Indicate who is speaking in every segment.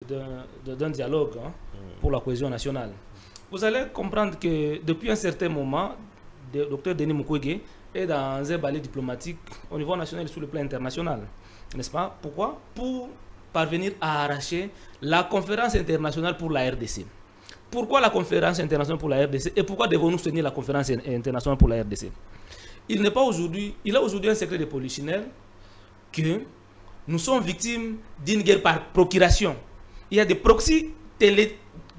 Speaker 1: d'un dialogue hein, pour la cohésion nationale. Vous allez comprendre que depuis un certain moment, le docteur Denis Mukwege est dans un balai diplomatique au niveau national et sur le plan international. N'est-ce pas? Pourquoi? Pour parvenir à arracher la conférence internationale pour la RDC. Pourquoi la conférence internationale pour la RDC et pourquoi devons-nous soutenir la conférence internationale pour la RDC? Il a aujourd'hui un secret de polichinelle que nous sommes victimes d'une guerre par procuration. Il y a des proxys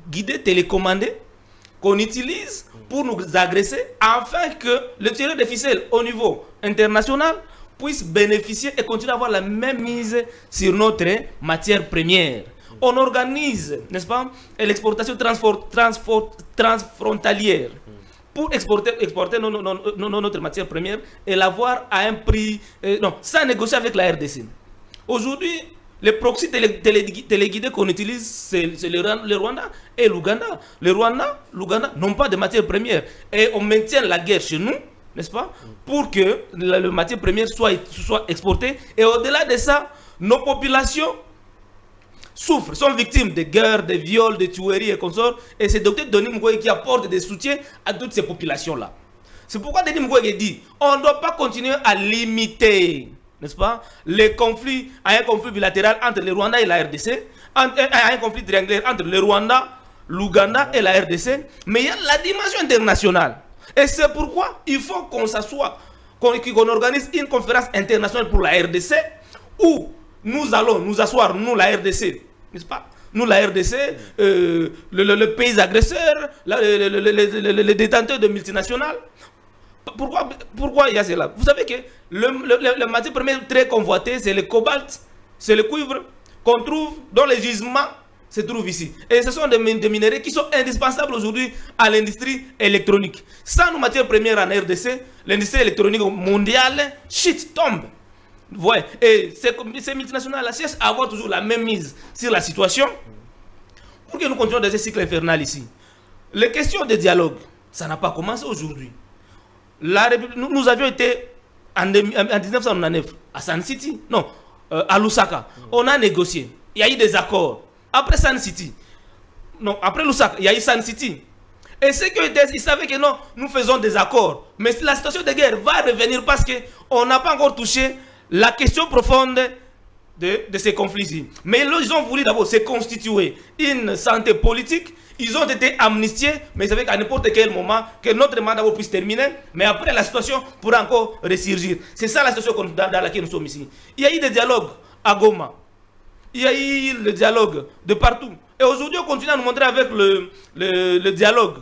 Speaker 1: guidés, télécommandés qu'on utilise pour nous agresser afin que le tireur de ficelle au niveau international puisse bénéficier et continuer à avoir la même mise sur notre matière première. On organise, n'est-ce pas, l'exportation transfrontalière pour exporter notre matière première et l'avoir à un prix, sans négocier avec la RDC. Aujourd'hui, les proxys téléguidés qu'on utilise, c'est le Rwanda et l'Ouganda. Le Rwanda, l'Ouganda n'ont pas de matière première. Et on maintient la guerre chez nous, n'est-ce pas, pour que la matière première soit exportée. Et au-delà de ça, nos populations souffrent, sont victimes de guerres, de viols, de tueries et consorts. Et c'est Dr Denis Mukwege qui apporte des soutiens à toutes ces populations-là. C'est pourquoi Denis Mukwege dit on ne doit pas continuer à limiter, n'est-ce pas, les conflits à un conflit bilatéral entre le Rwanda et la RDC, à un conflit triangulaire entre le Rwanda, l'Ouganda et la RDC, mais il y a la dimension internationale. Et c'est pourquoi il faut qu'on s'assoie, qu'on organise une conférence internationale pour la RDC, où nous allons nous asseoir, nous la RDC, n'est-ce pas? Nous la RDC, le pays agresseur, les détenteurs de multinationales. Pourquoi il y a cela? Vous savez que la matière première très convoitée, c'est le cobalt, c'est le cuivre qu'on trouve, dont les gisements se trouvent ici. Et ce sont des minéraux qui sont indispensables aujourd'hui à l'industrie électronique. Sans nos matières premières en RDC, l'industrie électronique mondiale, tombe. Ouais. Et ces multinationales cherchent à avoir toujours la même mise sur la situation pour que nous continuions dans ce cycle infernal ici. Les questions de dialogue, ça n'a pas commencé aujourd'hui. Nous avions été en 1999 à Sun City, non, à Lusaka. On a négocié. Il y a eu des accords. Après Sun City, non, après Lusaka, il y a eu Sun City. Et ceux qui ils savaient que non, nous faisons des accords. Mais la situation de guerre va revenir parce qu'on n'a pas encore touché la question profonde de ces conflits-ci. Mais là, ils ont voulu d'abord se constituer une santé politique. Ils ont été amnistiés, mais ils savaient qu'à n'importe quel moment, que notre mandat puisse terminer, mais après la situation pourra encore ressurgir. C'est ça la situation dans laquelle nous sommes ici. Il y a eu des dialogues à Goma. Il y a eu le dialogue de partout. Et aujourd'hui, on continue à nous montrer avec le dialogue,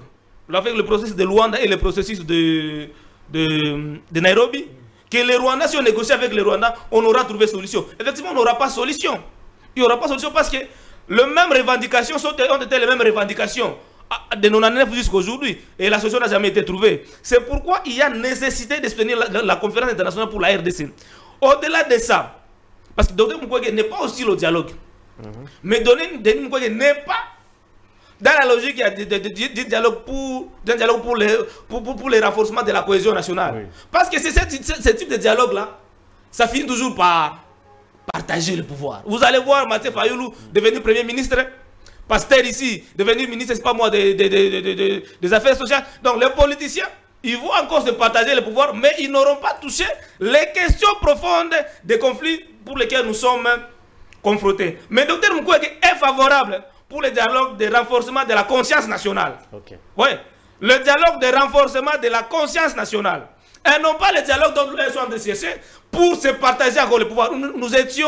Speaker 1: avec le processus de Luanda et le processus de Nairobi, que les Rwandais, si on négocie avec les Rwandais, on aura trouvé solution. Effectivement, on n'aura pas solution. Il n'y aura pas solution parce que les mêmes revendications ont été les mêmes revendications de 99 jusqu'à aujourd'hui. Et la solution n'a jamais été trouvée. C'est pourquoi il y a nécessité de soutenir la conférence internationale pour la RDC. Au-delà de ça, parce que Dr Mukwege n'est pas hostile au dialogue. Mais Denis Mukwege n'est pas dans la logique du dialogue pour le renforcement de la cohésion nationale. Oui. Parce que c'est ce type de dialogue-là, ça finit toujours par partager le pouvoir. Vous allez voir Martin Fayoulou devenir Premier ministre, Pasteur ici, devenir ministre, c'est pas moi, des Affaires sociales. Donc les politiciens, ils vont encore se partager le pouvoir, mais ils n'auront pas touché les questions profondes des conflits pour lesquels nous sommes confrontés. Mais Dr Mukwege est favorable pour le dialogue de renforcement de la conscience nationale. Okay. Oui, le dialogue de renforcement de la conscience nationale. Et non pas le dialogue dont nous sommes de chercher pour se partager encore le pouvoir. Nous étions...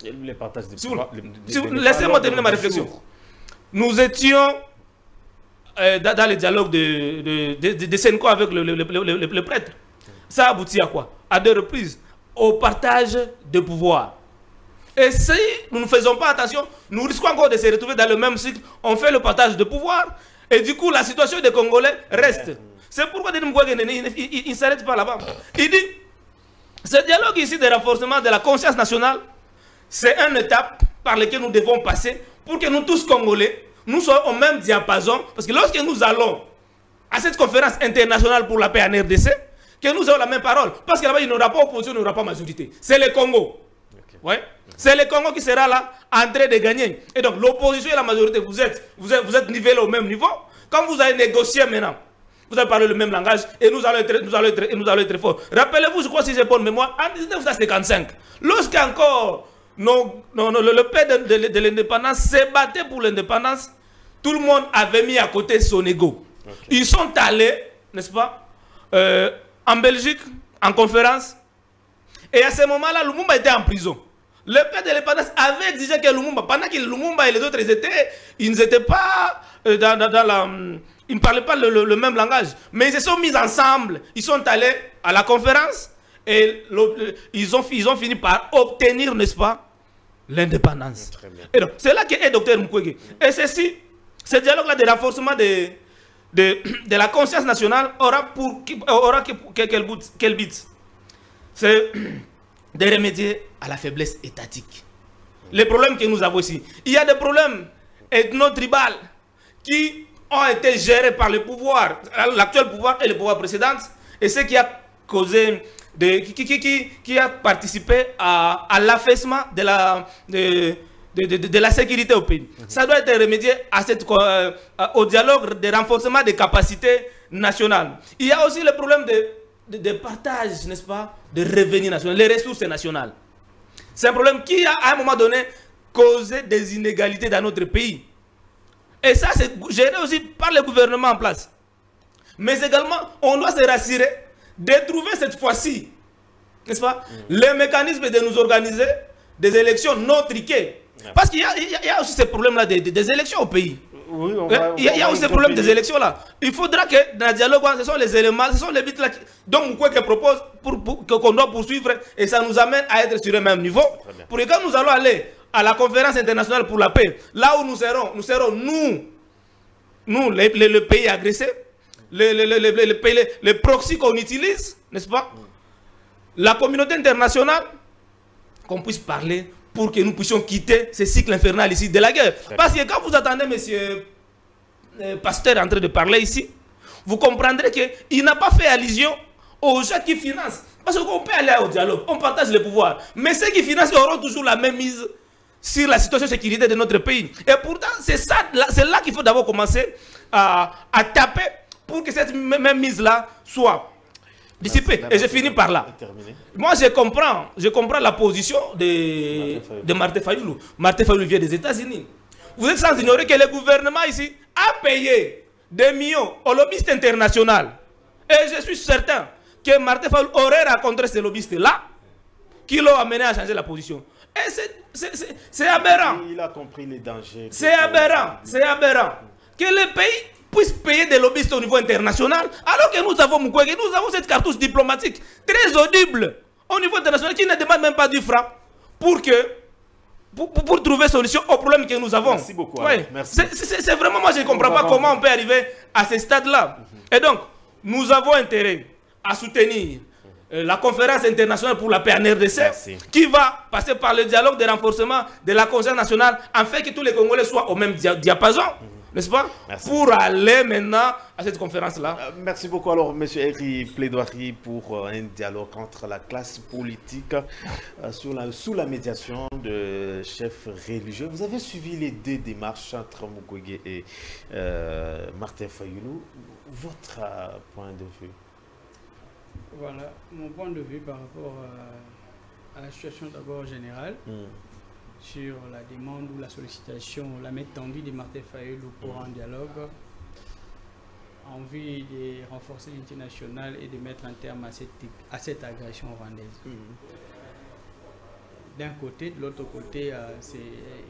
Speaker 2: Les partages de
Speaker 1: pouvoir... Laissez-moi terminer ma réflexion. Nous étions dans le dialogue de Senko avec le prêtre. Ça aboutit à quoi? À 2 reprises. Au partage de pouvoir. Et si nous ne faisons pas attention, nous risquons encore de se retrouver dans le même cycle. On fait le partage de pouvoir et du coup la situation des Congolais reste. C'est pourquoi Denis Mukwege il ne s'arrête pas là-bas. Il dit, ce dialogue ici de renforcement de la conscience nationale, c'est une étape par laquelle nous devons passer pour que nous tous Congolais, nous soyons au même diapason. Parce que lorsque nous allons à cette conférence internationale pour la paix en RDC, que nous avons la même parole. Parce que là-bas, il n'y aura pas opposition, il n'y aura pas majorité. C'est le Congo. Okay. Ouais. C'est le Congo qui sera là en train de gagner. Et donc l'opposition et la majorité, vous êtes nivellés au même niveau. Quand vous allez négocier maintenant, vous allez parler le même langage et nous allons être forts. Rappelez-vous, je crois si j'ai bonne mémoire, en 1955, lorsqu'encore le père de l'indépendance s'est battu pour l'indépendance, tout le monde avait mis à côté son ego. Okay. Ils sont allés, n'est-ce pas, en Belgique, en conférence. Et à ce moment-là, Lumumba était en prison. Le père de l'indépendance avait exigé que Lumumba, pendant que Lumumba et les autres, ils n'étaient pas dans la... Ils ne parlaient pas le même langage. Mais ils se sont mis ensemble. Ils sont allés à la conférence et ils ont fini par obtenir, n'est-ce pas, l'indépendance. Et donc, c'est là qu'est Dr Mukwege. Et ceci, ce dialogue-là de renforcement de la conscience nationale aura quel but? C'est de remédier à la faiblesse étatique. Les problèmes que nous avons ici. Il y a des problèmes ethno-tribaux qui ont été gérés par le pouvoir, l'actuel pouvoir et le pouvoir précédent, et ce qui a causé, qui a participé à l'affaissement de la sécurité au pays. Ça doit être remédié au dialogue de renforcement des capacités nationales. Il y a aussi le problème de partage, n'est-ce pas, de revenus nationaux, les ressources nationales. C'est un problème qui a, à un moment donné, causé des inégalités dans notre pays. Et ça, c'est géré aussi par le gouvernement en place. Mais également, on doit se rassurer de trouver cette fois-ci, n'est-ce pas, le mécanisme de nous organiser des élections non triquées. Parce qu'il y a aussi ce problème-là des élections au pays. Oui, il y a aussi ce problème des élections-là. Il faudra que dans le dialogue, ce sont les éléments, ce sont les bits-là donc Mukwege propose qu'on doit poursuivre et ça nous amène à être sur le même niveau. Pour que quand nous allons aller à la conférence internationale pour la paix, là où nous serons le pays agressé, les proxys qu'on utilise, n'est-ce pas? La communauté internationale, qu'on puisse parler pour que nous puissions quitter ce cycle infernal ici de la guerre. Parce que quand vous attendez monsieur Pasteur en train de parler ici, vous comprendrez qu'il n'a pas fait allusion aux gens qui financent. Parce qu'on peut aller au dialogue, on partage le pouvoir. Mais ceux qui financent auront toujours la même mise sur la situation de sécurité de notre pays. Et pourtant, c'est là qu'il faut d'abord commencer à taper pour que cette même mise-là soit dissipée. Et je finis par là. Moi, je comprends la position de Martin Fayulu. Martin Fayulu vient des États-Unis. Vous êtes sans ignorer que le gouvernement ici a payé des millions aux lobbyistes internationaux. Et je suis certain que Martin Fayulu aurait rencontré ces lobbyistes-là qui l'ont amené à changer la position. Et c'est aberrant.
Speaker 2: Il a compris les dangers.
Speaker 1: C'est aberrant. C'est aberrant. Que le pays puisse payer des lobbyistes au niveau international, alors que nous avons Mukwege, nous avons cette cartouche diplomatique très audible au niveau international qui ne demande même pas du franc pour trouver solution aux problèmes que nous avons.
Speaker 2: Merci beaucoup.
Speaker 1: Ouais. C'est vraiment, moi je ne comprends pas comment on peut arriver à ce stade-là. Et donc, nous avons intérêt à soutenir la conférence internationale pour la paix en RDC, qui va passer par le dialogue de renforcement de la conscience nationale, afin que tous les Congolais soient au même diapason, n'est-ce pas? Pour aller maintenant à cette conférence-là.
Speaker 2: Merci beaucoup. Alors, M. Eri, plaidoirie pour un dialogue entre la classe politique sous la médiation de chefs religieux. Vous avez suivi les deux démarches entre Mukwege et Martin Fayulu. Votre point de vue?
Speaker 3: Voilà, mon point de vue par rapport à la situation d'abord générale, sur la demande ou la sollicitation, la main tendue de Martin Fayulu pour un dialogue en vue de renforcer l'unité nationale et de mettre un terme à cette agression rwandaise. D'un côté, de l'autre côté, c'est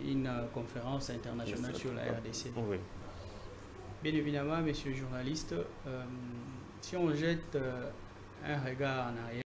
Speaker 3: une conférence internationale sur la RDC. Bien évidemment, messieurs les journalistes, si on jette un regard en arrière,